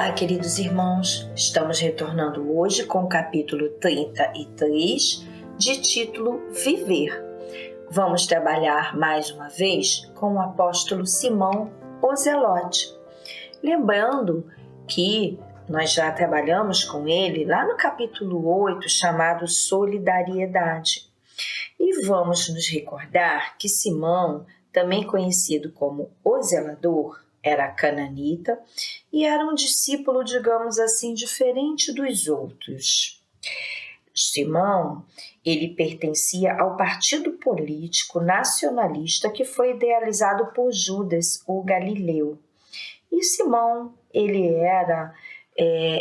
Olá, queridos irmãos, estamos retornando hoje com o capítulo 33, de título Viver. Vamos trabalhar mais uma vez com o apóstolo Simão o Zelote. Lembrando que nós já trabalhamos com ele lá no capítulo 8, chamado Solidariedade. E vamos nos recordar que Simão, também conhecido como o Zelador, era cananita e era um discípulo, digamos assim, diferente dos outros. Simão, ele pertencia ao partido político nacionalista que foi idealizado por Judas, o Galileu. E Simão, ele era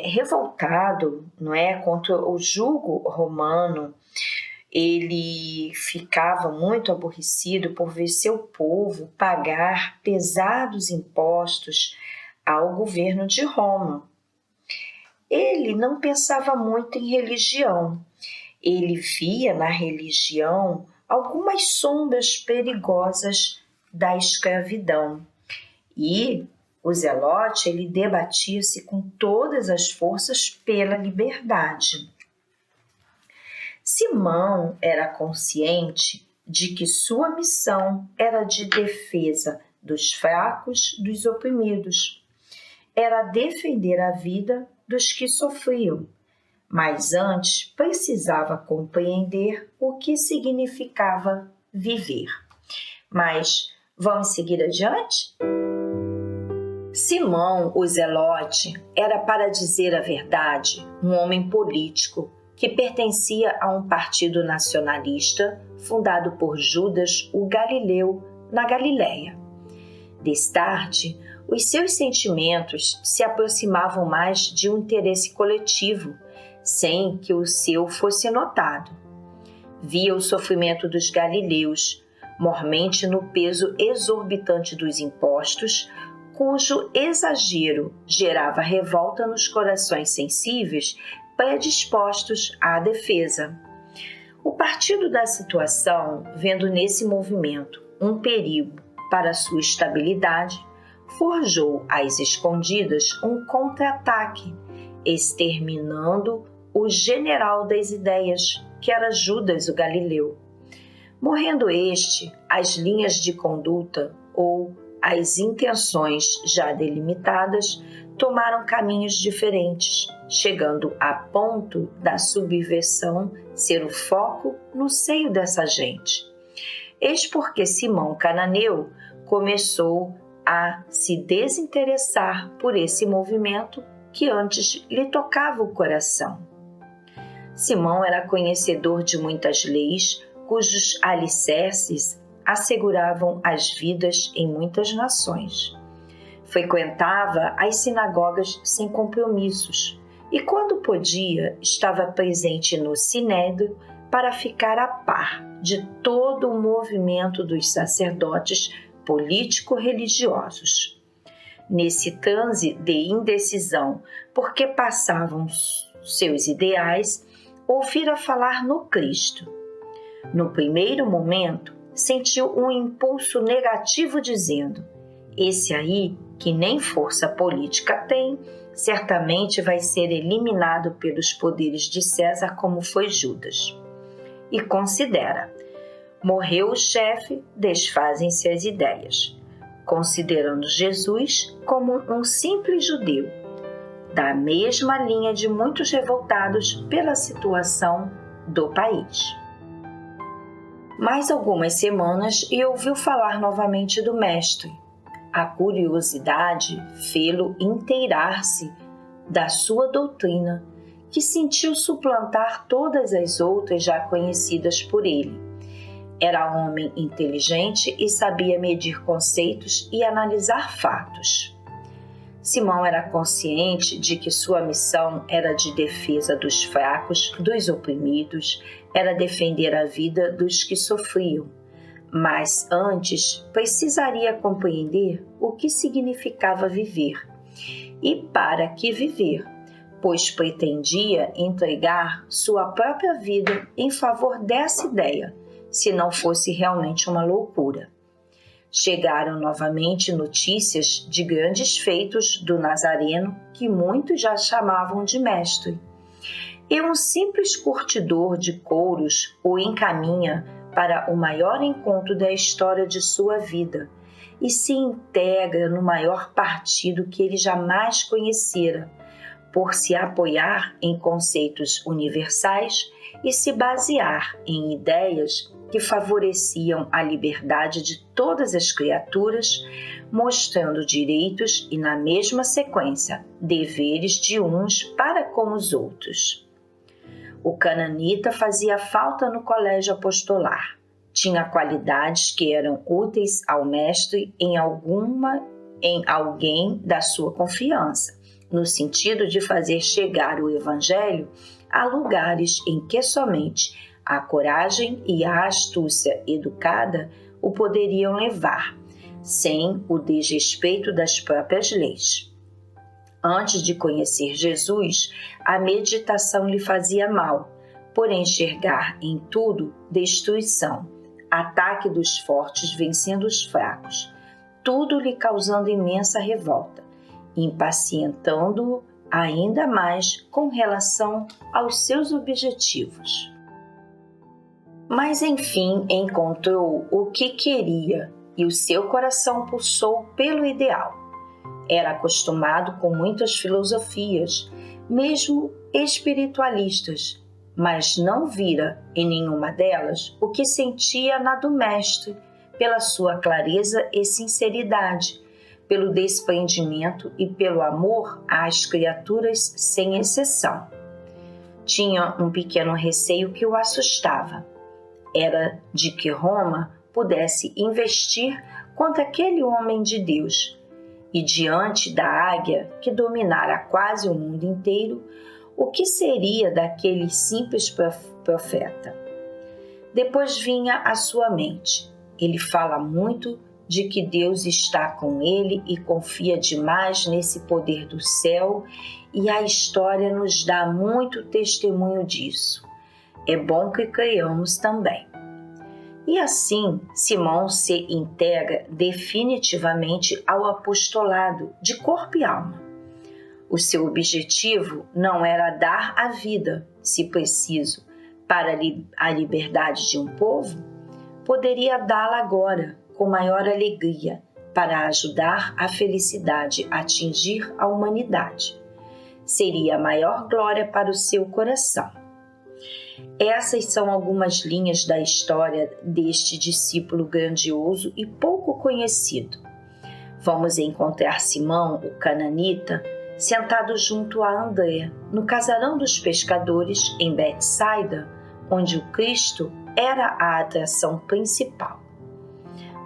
revoltado, não é, contra o jugo romano. Ele ficava muito aborrecido por ver seu povo pagar pesados impostos ao governo de Roma. Ele não pensava muito em religião. Ele via na religião algumas sombras perigosas da escravidão. E o Zelote, ele debatia-se com todas as forças pela liberdade. Simão era consciente de que sua missão era de defesa dos fracos, dos oprimidos. Era defender a vida dos que sofriam, mas antes precisava compreender o que significava viver. Mas vamos seguir adiante? Simão, o Zelote, era, para dizer a verdade, um homem político que pertencia a um partido nacionalista fundado por Judas, o Galileu, na Galiléia. Destarte, os seus sentimentos se aproximavam mais de um interesse coletivo, sem que o seu fosse notado. Via o sofrimento dos galileus, mormente no peso exorbitante dos impostos, cujo exagero gerava revolta nos corações sensíveis predispostos à defesa. O partido da situação, vendo nesse movimento um perigo para sua estabilidade, forjou às escondidas um contra-ataque, exterminando o general das ideias, que era Judas o Galileu. Morrendo este, as linhas de conduta ou as intenções já delimitadas tomaram caminhos diferentes, chegando a ponto da subversão ser o foco no seio dessa gente. Eis porque Simão Cananeu começou a se desinteressar por esse movimento que antes lhe tocava o coração. Simão era conhecedor de muitas leis, cujos alicerces asseguravam as vidas em muitas nações. Frequentava as sinagogas sem compromissos e, quando podia, estava presente no sinédrio para ficar a par de todo o movimento dos sacerdotes político-religiosos. Nesse transe de indecisão, porque passavam seus ideais, ouvira falar no Cristo. No primeiro momento, sentiu um impulso negativo dizendo: esse aí, que nem força política tem, certamente vai ser eliminado pelos poderes de César, como foi Judas. E considera: morreu o chefe, desfazem-se as ideias, considerando Jesus como um simples judeu, da mesma linha de muitos revoltados pela situação do país. Mais algumas semanas e ouviu falar novamente do Mestre. A curiosidade fê-lo inteirar-se da sua doutrina, que sentiu suplantar todas as outras já conhecidas por ele. Era homem inteligente e sabia medir conceitos e analisar fatos. Simão era consciente de que sua missão era de defesa dos fracos, dos oprimidos, era defender a vida dos que sofriam. Mas antes precisaria compreender o que significava viver. E para que viver? Pois pretendia entregar sua própria vida em favor dessa ideia, se não fosse realmente uma loucura. Chegaram novamente notícias de grandes feitos do Nazareno que muitos já chamavam de mestre. E um simples curtidor de couros o encaminha para o maior encontro da história de sua vida e se integra no maior partido que ele jamais conhecera, por se apoiar em conceitos universais e se basear em ideias que favoreciam a liberdade de todas as criaturas, mostrando direitos e, na mesma sequência, deveres de uns para com os outros. O cananita fazia falta no colégio apostolar. Tinha qualidades que eram úteis ao mestre em alguém da sua confiança, no sentido de fazer chegar o evangelho a lugares em que somente a coragem e a astúcia educada o poderiam levar, sem o desrespeito das próprias leis. Antes de conhecer Jesus, a meditação lhe fazia mal, por enxergar em tudo destruição, ataque dos fortes vencendo os fracos, tudo lhe causando imensa revolta, impacientando-o ainda mais com relação aos seus objetivos. Mas enfim encontrou o que queria e o seu coração pulsou pelo ideal. Era acostumado com muitas filosofias, mesmo espiritualistas, mas não vira em nenhuma delas o que sentia na do mestre, pela sua clareza e sinceridade, pelo desprendimento e pelo amor às criaturas sem exceção. Tinha um pequeno receio que o assustava. Era de que Roma pudesse investir contra aquele homem de Deus, e diante da águia que dominara quase o mundo inteiro, o que seria daquele simples profeta? Depois vinha à sua mente. Ele fala muito de que Deus está com ele e confia demais nesse poder do céu, e a história nos dá muito testemunho disso. É bom que creiamos também. E assim, Simão se integra definitivamente ao apostolado de corpo e alma. O seu objetivo não era dar a vida, se preciso, para a liberdade de um povo, poderia dá-la agora, com maior alegria, para ajudar a felicidade a atingir a humanidade. Seria a maior glória para o seu coração. Essas são algumas linhas da história deste discípulo grandioso e pouco conhecido. Vamos encontrar Simão, o cananita, sentado junto a André, no casarão dos pescadores em Betsaida, onde o Cristo era a atração principal.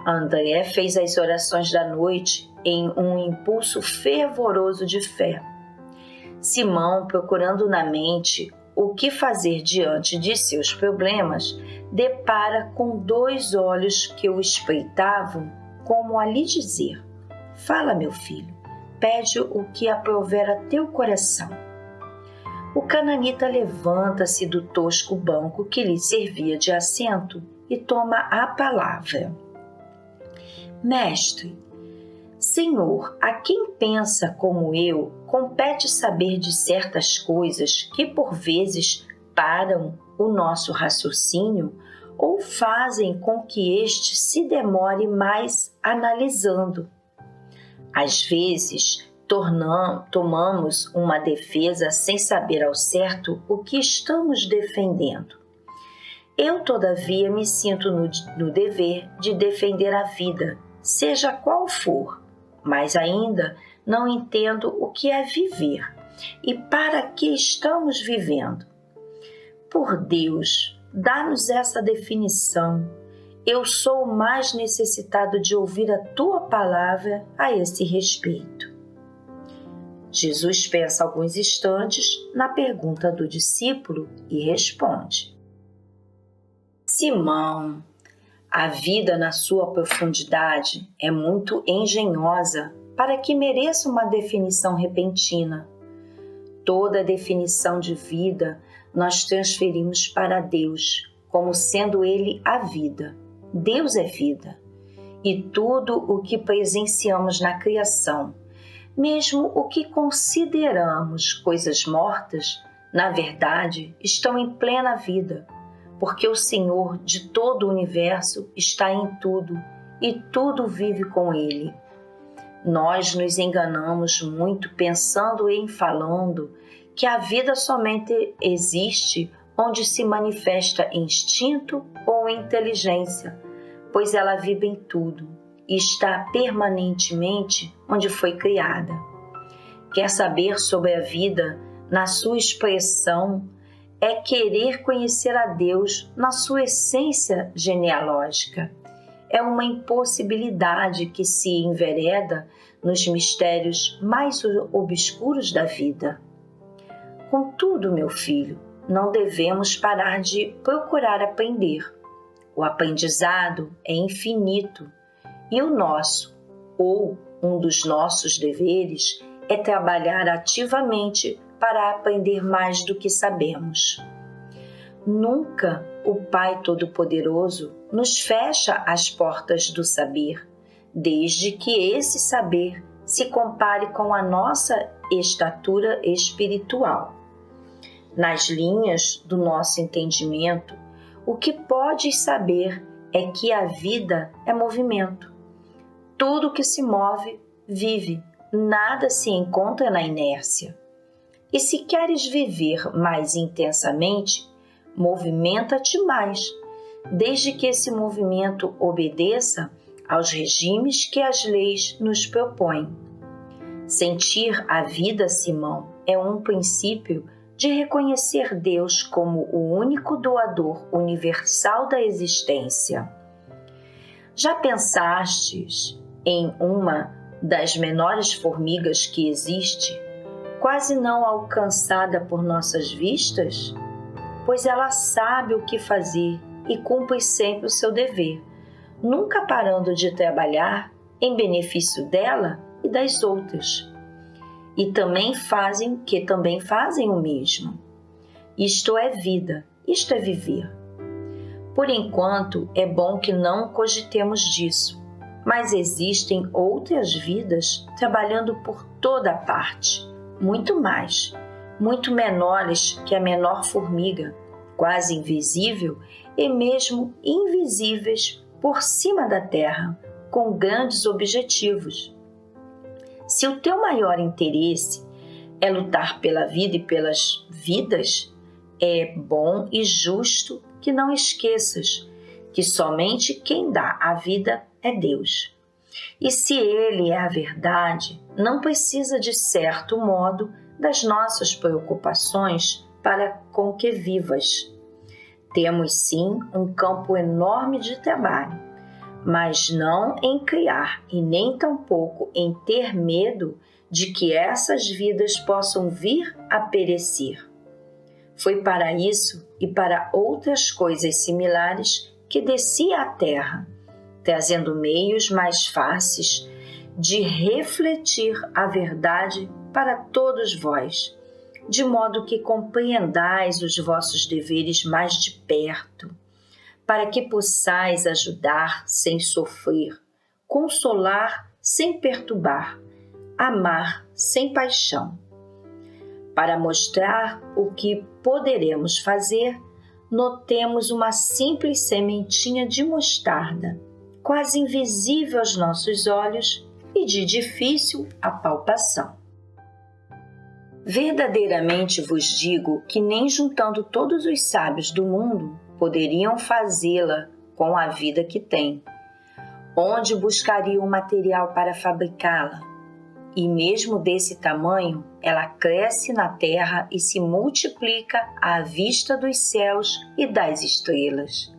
André fez as orações da noite em um impulso fervoroso de fé. Simão, procurando na mente o que fazer diante de seus problemas, depara com dois olhos que o espreitavam, como a lhe dizer: fala, meu filho, pede o que aprouver a teu coração. O cananita levanta-se do tosco banco que lhe servia de assento e toma a palavra. Mestre, Senhor, a quem pensa como eu, compete saber de certas coisas que por vezes param o nosso raciocínio ou fazem com que este se demore mais analisando. Às vezes, tomamos uma defesa sem saber ao certo o que estamos defendendo. Eu, todavia, me sinto no dever de defender a vida, seja qual for, mas ainda não entendo o que é viver e para que estamos vivendo. Por Deus, dá-nos essa definição. Eu sou o mais necessitado de ouvir a tua palavra a esse respeito. Jesus pensa alguns instantes na pergunta do discípulo e responde: Simão, a vida na sua profundidade é muito engenhosa para que mereça uma definição repentina. Toda definição de vida nós transferimos para Deus, como sendo Ele a vida. Deus é vida. e tudo o que presenciamos na criação, mesmo o que consideramos coisas mortas, na verdade, estão em plena vida, porque o Senhor de todo o universo está em tudo e tudo vive com Ele. Nós nos enganamos muito pensando e falando que a vida somente existe onde se manifesta instinto ou inteligência, pois ela vive em tudo e está permanentemente onde foi criada. Quer saber sobre a vida na sua expressão é querer conhecer a Deus na sua essência genealógica. É uma impossibilidade que se envereda nos mistérios mais obscuros da vida. Contudo, meu filho, não devemos parar de procurar aprender. O aprendizado é infinito e o nosso, ou um dos nossos deveres, é trabalhar ativamente para aprender mais do que sabemos. Nunca o Pai Todo-Poderoso nos fecha as portas do saber, desde que esse saber se compare com a nossa estatura espiritual. Nas linhas do nosso entendimento, o que podes saber é que a vida é movimento. Tudo que se move, vive, nada se encontra na inércia. E se queres viver mais intensamente, movimenta-te mais, desde que esse movimento obedeça aos regimes que as leis nos propõem. Sentir a vida, Simão, é um princípio de reconhecer Deus como o único doador universal da existência. Já pensastes em uma das menores formigas que existe, quase não alcançada por nossas vistas? Pois ela sabe o que fazer e cumpre sempre o seu dever, nunca parando de trabalhar em benefício dela e das outras. E também fazem o mesmo. Isto é vida, isto é viver. Por enquanto, é bom que não cogitemos disso, mas existem outras vidas trabalhando por toda parte, muito mais, muito menores que a menor formiga, quase invisível e mesmo invisíveis por cima da terra, com grandes objetivos. Se o teu maior interesse é lutar pela vida e pelas vidas, é bom e justo que não esqueças que somente quem dá a vida é Deus. E se Ele é a verdade, não precisa de certo modo das nossas preocupações para com que vivas. Temos sim um campo enorme de trabalho, mas não em criar e nem tampouco em ter medo de que essas vidas possam vir a perecer. Foi para isso e para outras coisas similares que desci à terra, trazendo meios mais fáceis de refletir a verdade para todos vós, de modo que compreendais os vossos deveres mais de perto, para que possais ajudar sem sofrer, consolar sem perturbar, amar sem paixão. Para mostrar o que poderemos fazer, notemos uma simples sementinha de mostarda, quase invisível aos nossos olhos e de difícil apalpação. Verdadeiramente vos digo que nem juntando todos os sábios do mundo poderiam fazê-la com a vida que têm. Onde buscariam material para fabricá-la? E mesmo desse tamanho, ela cresce na terra e se multiplica à vista dos céus e das estrelas.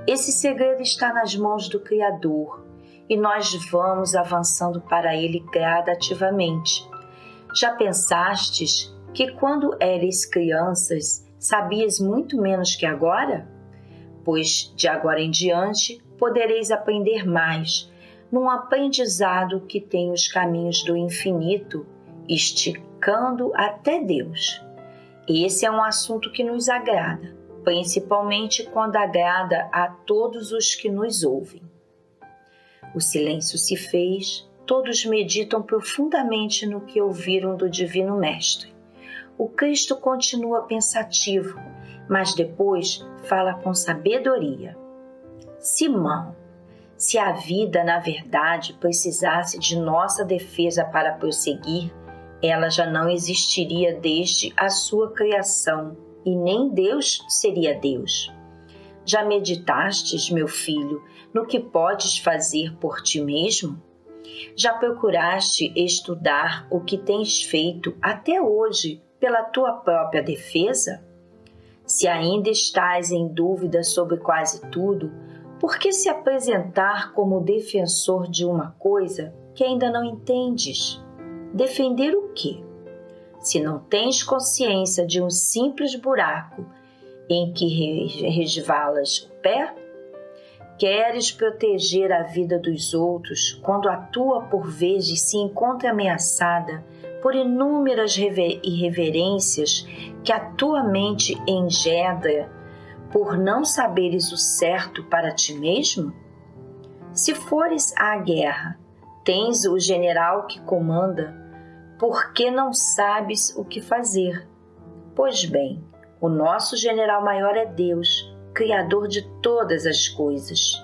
Esse segredo está nas mãos do Criador e nós vamos avançando para ele gradativamente. Já pensastes que quando eres crianças sabias muito menos que agora? Pois de agora em diante podereis aprender mais, num aprendizado que tem os caminhos do infinito, esticando até Deus. Esse é um assunto que nos agrada, principalmente quando agrada a todos os que nos ouvem. O silêncio se fez, todos meditam profundamente no que ouviram do Divino Mestre. O Cristo continua pensativo, mas depois fala com sabedoria. Simão, se a vida, na verdade, precisasse de nossa defesa para prosseguir, ela já não existiria desde a sua criação, e nem Deus seria Deus. Já meditastes, meu filho, no que podes fazer por ti mesmo? Já procuraste estudar o que tens feito até hoje pela tua própria defesa? Se ainda estás em dúvida sobre quase tudo, por que se apresentar como defensor de uma coisa que ainda não entendes? Defender o quê? Se não tens consciência de um simples buraco em que resvalas o pé? Queres proteger a vida dos outros quando a tua, por vezes, se encontra ameaçada por inúmeras irreverências que a tua mente engendra por não saberes o certo para ti mesmo? Se fores à guerra, tens o general que comanda, por que não sabes o que fazer? Pois bem, o nosso general maior é Deus, Criador de todas as coisas.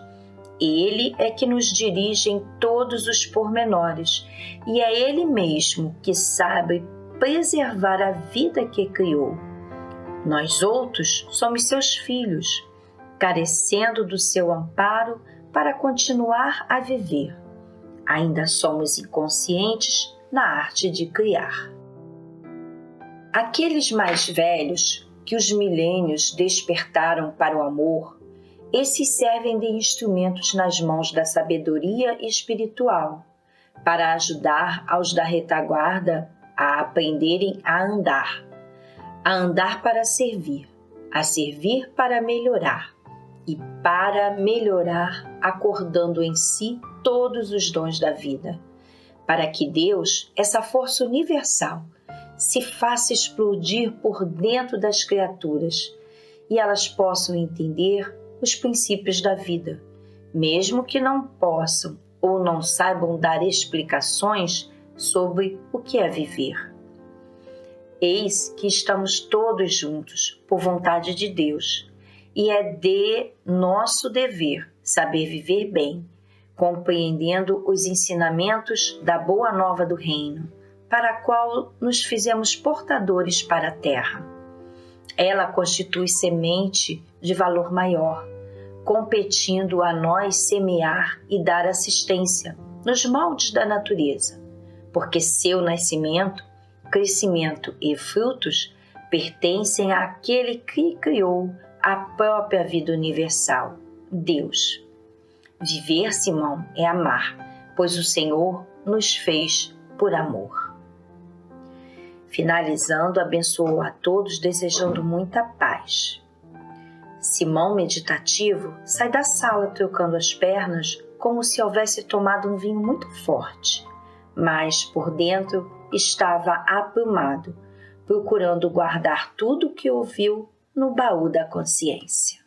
Ele é que nos dirige em todos os pormenores, e é Ele mesmo que sabe preservar a vida que criou. Nós outros somos seus filhos, carecendo do seu amparo para continuar a viver. Ainda somos inconscientes na arte de criar. Aqueles mais velhos que os milênios despertaram para o amor, esses servem de instrumentos nas mãos da sabedoria espiritual, para ajudar aos da retaguarda a aprenderem a andar para servir, a servir para melhorar, e para melhorar acordando em si todos os dons da vida, para que Deus, essa força universal, se faça explodir por dentro das criaturas e elas possam entender os princípios da vida, mesmo que não possam ou não saibam dar explicações sobre o que é viver. Eis que estamos todos juntos por vontade de Deus, e é de nosso dever saber viver bem, compreendendo os ensinamentos da boa nova do reino, para a qual nos fizemos portadores para a terra. Ela constitui semente de valor maior, competindo a nós semear e dar assistência nos moldes da natureza, porque seu nascimento, crescimento e frutos pertencem àquele que criou a própria vida universal, Deus. Viver, Simão, é amar, pois o Senhor nos fez por amor. Finalizando, abençoo a todos, desejando muita paz. Simão, meditativo, sai da sala trocando as pernas como se houvesse tomado um vinho muito forte, mas por dentro estava aprumado, procurando guardar tudo o que ouviu no baú da consciência.